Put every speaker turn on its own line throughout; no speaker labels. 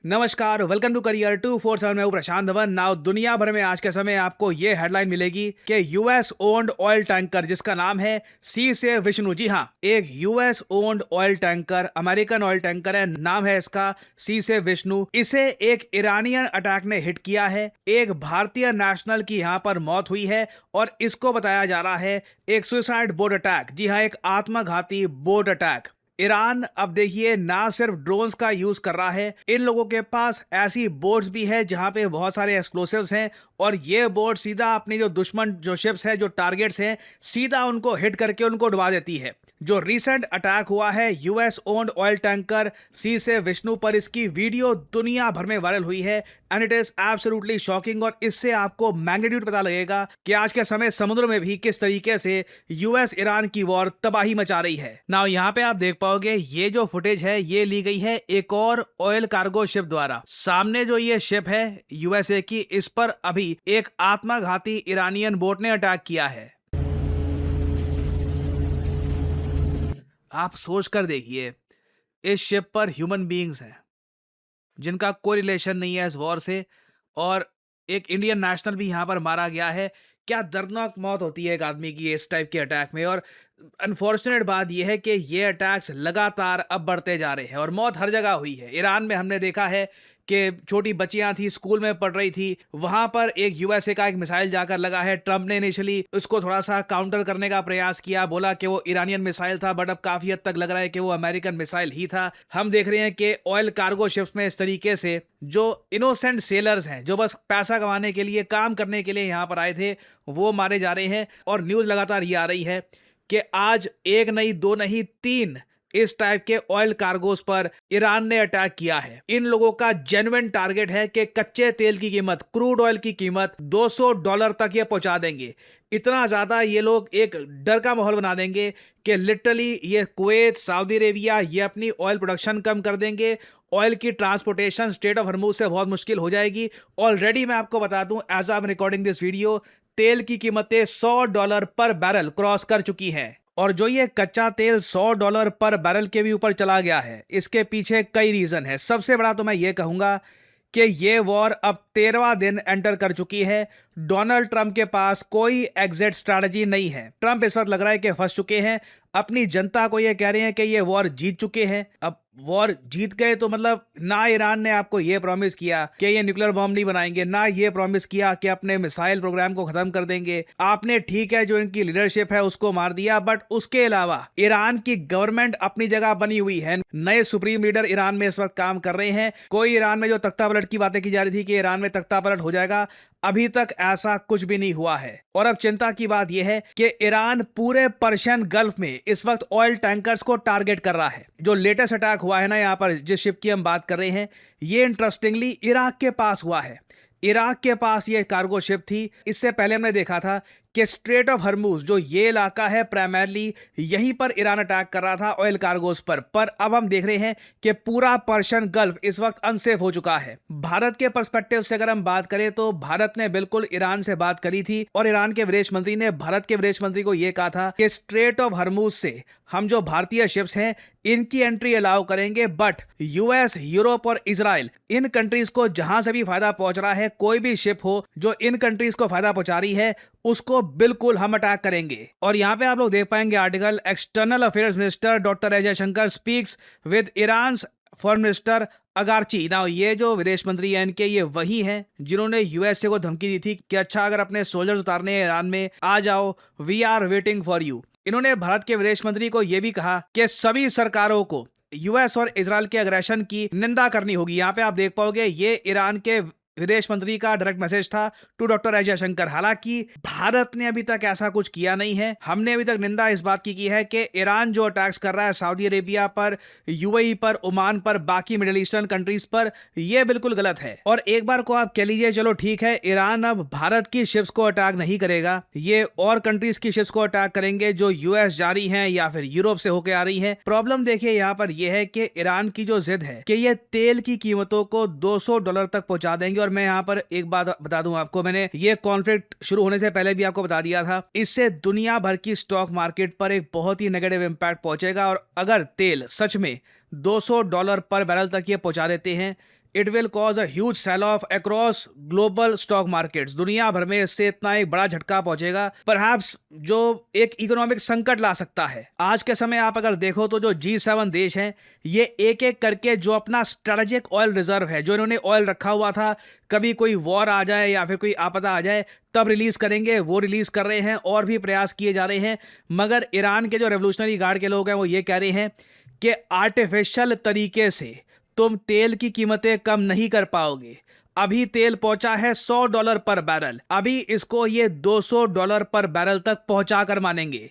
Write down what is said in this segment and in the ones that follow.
नमस्कार, welcome to career 247। मैं हूं प्रशांत धवन। नाउ दुनिया भर में आज के समय आपको ये हेडलाइन मिलेगी कि यूएस ओन्ड ऑयल टैंकर जिसका नाम है सी से विष्णु। जी हां, एक US owned oil tanker, American oil tanker है, नाम है इसका सी से विष्णु। इसे एक ईरानियन अटैक ने हिट किया है। एक भारतीय नेशनल की यहां पर मौत हुई है और इसको बताया जा रहा है एक सुसाइड बोट अटैक। जी हां, एक आत्मघाती बोट अटैक। ईरान अब देखिए ना सिर्फ ड्रोन्स का यूज कर रहा है, इन लोगों के पास ऐसी बोट्स भी है जहां पे बहुत सारे एक्सप्लोसिव्स हैं और ये बोट सीधा अपनी जो दुश्मन जो शिप्स है, जो टारगेट्स हैं, सीधा उनको हिट करके उनको डुबा देती है। जो रिसेंट अटैक हुआ है यूएस ओन्ड ऑयल टैंकर सी से विष्णु पर, इसकी वीडियो दुनिया भर में वायरल हुई है and it is absolutely shocking. और इससे आपको मैग्नीट्यूड पता लगेगा कि आज के समय समुद्र में भी किस तरीके से यूएस ईरान की वॉर तबाही मचा रही है। नाउ यहाँ पे आप देख पाओगे ये जो फुटेज है ये ली गई है एक और ऑयल कार्गो शिप द्वारा। सामने जो ये शिप है यूएसए की, इस पर अभी एक आत्मघाती ईरानियन बोट ने अटैक किया है। आप सोच कर देखिए, इस शिप पर ह्यूमन बीइंग्स हैं जिनका कोई रिलेशन नहीं है इस वॉर से, और एक इंडियन नेशनल भी यहां पर मारा गया है। क्या दर्दनाक मौत होती है एक आदमी की इस टाइप के अटैक में। और अनफॉर्चुनेट बात यह है कि ये अटैक्स लगातार अब बढ़ते जा रहे हैं और मौत हर जगह हुई है। ईरान में हमने देखा है कि छोटी बच्चियां थी, स्कूल में पढ़ रही थी, वहां पर एक यूएसए का एक मिसाइल जाकर लगा है। ट्रंप ने इनिशियली उसको थोड़ा सा काउंटर करने का प्रयास किया, बोला कि वो ईरानियन मिसाइल था, बट अब काफी हद तक लग रहा है कि वो अमेरिकन मिसाइल ही था। हम देख रहे हैं कि ऑयल कार्गो शिप्स में इस तरीके से जो इनोसेंट सेलर्स हैं, जो बस पैसा कमाने के लिए, काम करने के लिए यहां पर आए थे, वो मारे जा रहे हैं। और न्यूज लगातार ये आ रही है कि आज एक नहीं, दो नहीं, तीन इस टाइप के ऑयल कार्गोस पर ईरान ने अटैक किया है। इन लोगों का जेन्युइन टारगेट है कि कच्चे तेल की कीमत, क्रूड ऑयल की कीमत $200 तक ये पहुंचा देंगे। इतना ज्यादा ये लोग एक डर का माहौल बना देंगे कि लिटरली ये कुवैत, सऊदी अरेबिया, ये अपनी ऑयल प्रोडक्शन कम कर देंगे। ऑयल की ट्रांसपोर्टेशन स्ट्रेट ऑफ हॉर्मुज से बहुत मुश्किल हो जाएगी। ऑलरेडी मैं आपको बता दूं, as I am recording this video, तेल की कीमतें $100 पर बैरल क्रॉस कर चुकी हैं। और जो ये कच्चा तेल $100 पर बैरल के भी ऊपर चला गया है, इसके पीछे कई रीजन है। सबसे बड़ा तो मैं ये कहूंगा कि ये वॉर अब 13वां दिन एंटर कर चुकी है। डोनाल्ड ट्रंप के पास कोई एग्जिट स्ट्रैटेजी नहीं है। ट्रंप इस वक्त लग रहा है कि फंस चुके हैं। अपनी जनता को ये कह रहे हैं कि ये वॉर जीत चुके हैं। अब वॉर जीत गए तो मतलब ना ईरान ने आपको ये प्रॉमिस किया कि ये न्यूक्लियर बॉम्ब नहीं बनाएंगे, ना ये प्रॉमिस किया कि अपने मिसाइल प्रोग्राम को खत्म कर देंगे। आपने ठीक है जो इनकी लीडरशिप है उसको मार दिया, बट उसके अलावा ईरान की गवर्नमेंट अपनी जगह बनी हुई है। नए सुप्रीम लीडर ईरान में इस वक्त काम कर रहे हैं। कोई ईरान में जो तख्ता पलट की बातें की जा रही थी कि ईरान में तख्ता पलट हो जाएगा, अभी तक ऐसा कुछ भी नहीं हुआ है। और अब चिंता की बात यह है कि ईरान पूरे पर्शियन गल्फ में इस वक्त ऑयल टैंकर्स को टारगेट कर रहा है। जो लेटेस्ट अटैक हुआ है ना यहां पर, जिस शिप की हम बात कर रहे हैं, ये इंटरेस्टिंगली इराक के पास हुआ है। इराक के पास ये कार्गो शिप थी। इससे पहले हमने देखा था कि स्ट्रेट ऑफ हॉर्मुज जो ये इलाका है, प्राइमरली यहीं पर ईरान अटैक कर रहा था ऑयल कार्गोस पर अब हम देख रहे हैं कि पूरा पर्शियन गल्फ इस वक्त अनसेफ हो चुका है। भारत के पर्सपेक्टिव से अगर हम बात करें तो भारत ने बिल्कुल ईरान से बात करी थी और ईरान के विदेश मंत्री ने भारत के विदेश मंत्री को यह कहा था कि स्ट्रेट ऑफ हॉर्मुज से हम जो भारतीय शिप्स हैं इनकी एंट्री अलाउ करेंगे, बट यूएस, यूरोप और इजराइल, इन कंट्रीज को जहां से भी फायदा पहुंच रहा है, कोई भी शिप हो जो इन कंट्रीज को फायदा पहुंचा रही है, उसको बिल्कुल हम अटैक करेंगे। और यहां पे आप लोग देख पाएंगे article, external affairs minister doctor S Jaishankar speaks with Iran foreign minister Araghchi. ना ये जो विदेश मंत्री हैं इनके, ये वही हैं जिन्होंने यूएसए को धमकी दी थी कि अच्छा अगर अपने सोल्जर्स उतारने हैं ईरान में, आ जाओ, we are waiting for you. इन्होंने भारत के विदेश मंत्री को यह भी कहा कि सभी सरकारों को यूएस और इजराइल के अग्रेशन की निंदा करनी होगी। यहां पे आप देख पाओगे ये ईरान के विदेश मंत्री का डायरेक्ट मैसेज था टू डॉक्टर एस जयशंकर। हालांकि भारत ने अभी तक ऐसा कुछ किया नहीं है। हमने अभी तक निंदा इस बात की है कि ईरान जो अटैक्स कर रहा है सऊदी अरेबिया पर, यूएई पर, ओमान पर, बाकी मिडिल ईस्टर्न कंट्रीज पर, यह बिल्कुल गलत है। और एक बार को आप कह लीजिए चलो ठीक है, ईरान अब भारत की शिप्स को अटैक नहीं करेगा, ये और कंट्रीज की शिप्स को अटैक करेंगे जो यूएस जा रही हैं या फिर यूरोप से होकर आ रही हैं। प्रॉब्लम देखिए यहाँ पर यह है कि ईरान की जो जिद है कि ये तेल की कीमतों को $200 तक पहुंचा देंगे। और मैं यहाँ पर एक बात बता दूं आपको, मैंने ये कॉन्फ्लिक्ट शुरू होने से पहले भी आपको बता दिया था, इससे दुनिया भर की स्टॉक मार्केट पर एक बहुत ही नेगेटिव इंपैक्ट पहुंचेगा। और अगर तेल सच में $200 पर बैरल तक ये पहुंचा देते हैं, it will cause a huge sell off across global stock markets. दुनिया भर में इससे इतना एक बड़ा झटका पहुंचेगा, परहैप्स जो एक इकोनॉमिक संकट ला सकता है। आज के समय आप अगर देखो तो जो G7 देश हैं, ये एक एक करके जो अपना स्ट्रेटेजिक ऑयल रिजर्व है, जो इन्होंने ऑयल रखा हुआ था, कभी कोई वॉर आ जाए या फिर कोई आपदा आ जाए तब रिलीज करेंगे, वो रिलीज कर रहे हैं और भी प्रयास किए जा रहे हैं। मगर ईरान के जो रेवोल्यूशनरी गार्ड के लोग हैं वो ये कह रहे हैं कि आर्टिफिशियल तरीके से तुम तेल की कीमतें कम नहीं कर पाओगे। अभी तेल पहुंचा है $100 पर बैरल, अभी इसको ये $200 पर बैरल तक पहुंचा कर मानेंगे।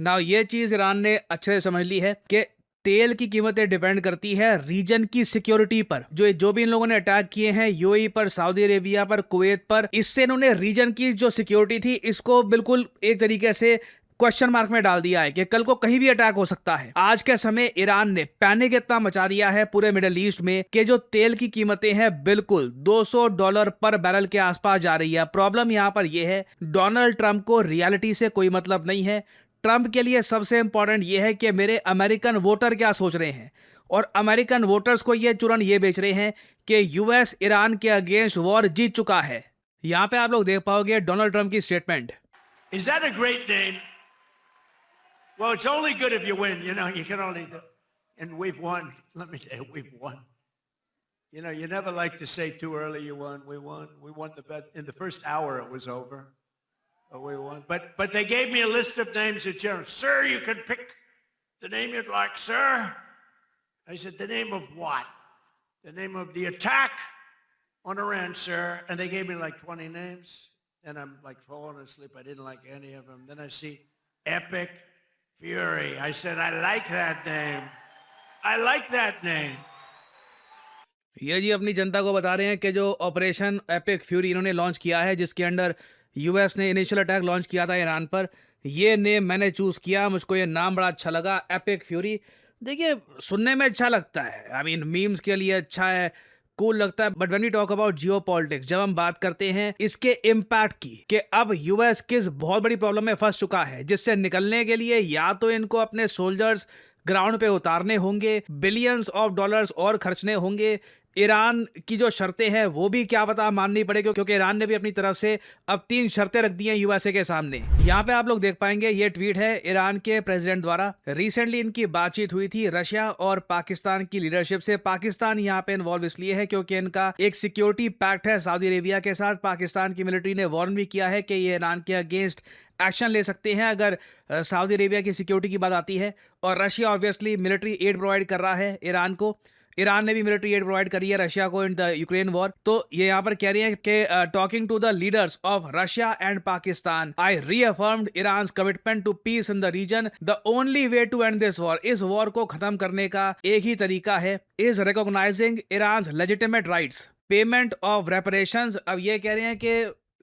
नाउ ये चीज ईरान ने अच्छे से समझ ली है कि तेल की कीमतें डिपेंड करती है रीजन की सिक्योरिटी पर। जो भी इन लोगों ने अटैक किए हैं यूएई पर, सऊदी अरेबिया पर, कुवैत पर, इससे इन्होंने रीजन की जो सिक्योरिटी थी इसको बिल्कुल एक तरीके से क्वेश्चन मार्क में डाल दिया है कि कल को कहीं भी अटैक हो सकता है। आज के समय ईरान ने पैनिक इतना मचा दिया है पूरे मिडिल ईस्ट में कि जो तेल की कीमतें हैं बिल्कुल $200 पर बैरल के आसपास जा रही है। प्रॉब्लम यहाँ पर यह है, डोनाल्ड ट्रंप को रियलिटी से कोई मतलब नहीं है। ट्रंप के लिए सबसे इंपॉर्टेंट यह है कि मेरे अमेरिकन वोटर क्या सोच रहे हैं, और अमेरिकन वोटर्स को यह चुरन ये बेच रहे हैं कि यूएस ईरान के अगेंस्ट वॉर जीत चुका है। यहाँ पे आप लोग देख पाओगे डोनाल्ड ट्रंप की statement.
Is that a great name? Well, it's only good if you win. You know, you can only do. And we've won. Let me tell you, we've won. You know, you never like to say too early you won. We won. We won the bet. In the first hour, it was over. But we won. But they gave me a list of names that general. Sir, you can pick the name you'd like, sir. I said, the name of what? The name of the attack on Iran, sir. And they gave me like 20 names. And I'm like falling asleep. I didn't like any of them. Then I see Epic Fury. I said, I like that name. I like that name.
ये जी अपनी जनता को बता रहे हैं कि जो operation epic fury इन्होंने launch किया है, जिसके अंडर यूएस ने इनिशियल अटैक लॉन्च किया था ईरान पर, ये नेम मैंने चूज़ किया। मुझको ये नाम बड़ा अच्छा लगा, एपिक फ्यूरी। देखिए सुनने में अच्छा लगता है, आई मीन मीम्स के लिए अच्छा है, कूल लगता है, but when we talk about geopolitics, जब हम बात करते हैं इसके इम्पैक्ट की कि अब यूएस किस बहुत बड़ी प्रॉब्लम में फंस चुका है, जिससे निकलने के लिए या तो इनको अपने सोल्जर्स ग्राउंड पे उतारने होंगे, बिलियंस ऑफ डॉलर्स और खर्चने होंगे। ईरान की जो शर्तें हैं वो भी क्या पता माननी पड़ेगी, क्योंकि ईरान ने भी अपनी तरफ से अब 3 शर्तें रख दी हैं यूएसए के सामने। यहाँ पे आप लोग देख पाएंगे ये ट्वीट है ईरान के प्रेसिडेंट द्वारा। रिसेंटली इनकी बातचीत हुई थी रशिया और पाकिस्तान की लीडरशिप से। पाकिस्तान यहाँ पे इन्वॉल्व इसलिए है क्योंकि इनका एक सिक्योरिटी पैक्ट है सऊदी अरेबिया के साथ। पाकिस्तान की मिलिट्री ने वार्न भी किया है कि ये ईरान के अगेंस्ट एक्शन ले सकते हैं अगर सऊदी अरेबिया की सिक्योरिटी की बात आती है। और Russia obviously military aid provide कर रहा है ईरान को। ईरान ने भी मिलिट्री एड प्रोवाइड करी है रशिया को इन द यूक्रेन वॉर। तो ये यहाँ पर कह रही है कि talking to the leaders of Russia and Pakistan, I reaffirmed Iran's commitment to peace in the region. The only way to end this war, इस वॉर को खत्म करने का एक ही तरीका है, is recognizing Iran's legitimate rights, payment of reparations. अब ये कह रहे हैं कि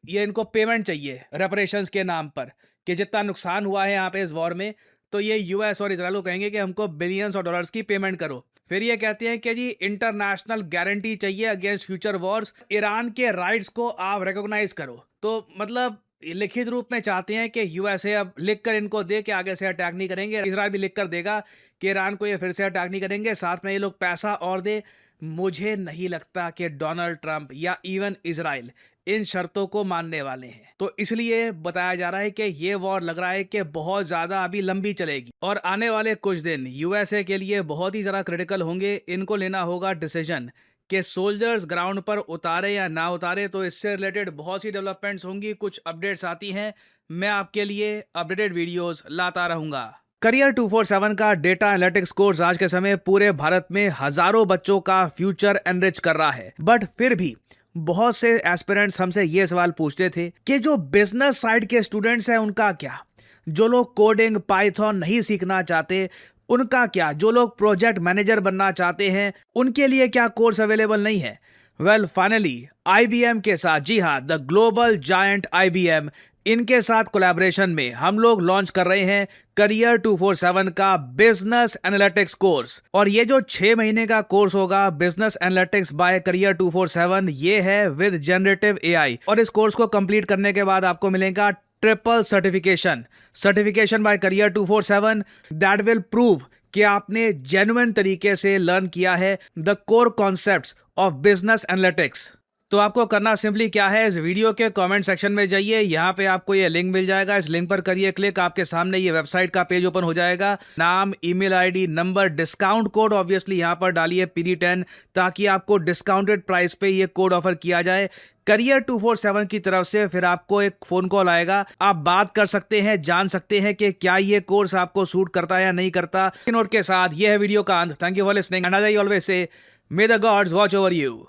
ये इनको पेमेंट चाहिए रेपरेशंस के नाम पर, कि जितना नुकसान हुआ है यहाँ पे इस वॉर में, तो ये यूएस और इजराइल को कहेंगे कि हमको बिलियंस ऑफ डॉलर्स की पेमेंट करो। फिर ये कहते हैं कि जी इंटरनेशनल गारंटी चाहिए अगेंस्ट फ्यूचर वॉर्स, ईरान के राइट्स को आप रिकॉग्नाइज करो। तो मतलब लिखित रूप में चाहते हैं कि यूएसए अब लिखकर इनको दे कि आगे से अटैक नहीं करेंगे। इजराइल भी लिखकर देगा कि ईरान को ये फिर से अटैक नहीं करेंगे, साथ में ये लोग पैसा और दे। मुझे नहीं लगता कि डोनाल्ड ट्रंप या इवन इजराइल इन शर्तों को मानने वाले हैं। तो इसलिए बताया जा रहा है कि ये वॉर लग रहा है कि बहुत ज़्यादा अभी लंबी चलेगी और आने वाले कुछ दिन यूएसए के लिए बहुत ही ज़्यादा क्रिटिकल होंगे। इनको लेना होगा डिसीजन कि सोल्जर्स ग्राउंड पर उतारे या ना उतारे। तो इससे रिलेटेड बहुत सी डेवलपमेंट्स होंगी, कुछ अपडेट्स आती हैं, मैं आपके लिए अपडेटेड वीडियोस लाता रहूँगा। करियर 247 का डेटा एनालिटिक्स कोर्स आज के समय पूरे भारत में हज़ारों बच्चों का फ्यूचर एनरिच कर रहा है। बट फिर भी बहुत से एस्पिरेंट्स हमसे ये सवाल पूछते थे कि जो बिजनेस साइड के स्टूडेंट्स हैं उनका क्या, जो लोग कोडिंग पाइथन नहीं सीखना चाहते उनका क्या, जो लोग प्रोजेक्ट मैनेजर बनना चाहते हैं उनके लिए क्या कोर्स अवेलेबल नहीं है। वेल फाइनली IBM के साथ, जी हाँ, द ग्लोबल जायंट IBM इनके साथ कोलैबोरेशन में हम लोग लॉन्च कर रहे हैं करियर 247 का बिजनेस एनालिटिक्स कोर्स। और ये जो 6 महीने का कोर्स होगा बिजनेस एनालिटिक्स बाय करियर 247, ये है विद जनरेटिव एआई। और इस कोर्स को कंप्लीट करने के बाद आपको मिलेगा triple certification by career 247 that will prove कि आपने जेन्युइन तरीके से लर्न किया है the core concepts of business analytics. तो आपको करना सिंपली क्या है, इस वीडियो के कमेंट सेक्शन में जाइए, यहाँ पे आपको ये लिंक मिल जाएगा, इस लिंक पर करिए क्लिक, आपके सामने ये वेबसाइट का पेज ओपन हो जाएगा। नाम, email ID, number, discount code obviously यहाँ पर डालिए PD10, ताकि आपको डिस्काउंटेड प्राइस पे ये कोड ऑफर किया जाए करियर 247 की तरफ से। फिर आपको एक फोन कॉल आएगा, आप बात कर सकते हैं, जान सकते हैं कि क्या ये कोर्स आपको सूट करता है या नहीं करता। नोट के साथ ये है वीडियो का अंत। Thank you for listening and as I always say, may the gods watch over you.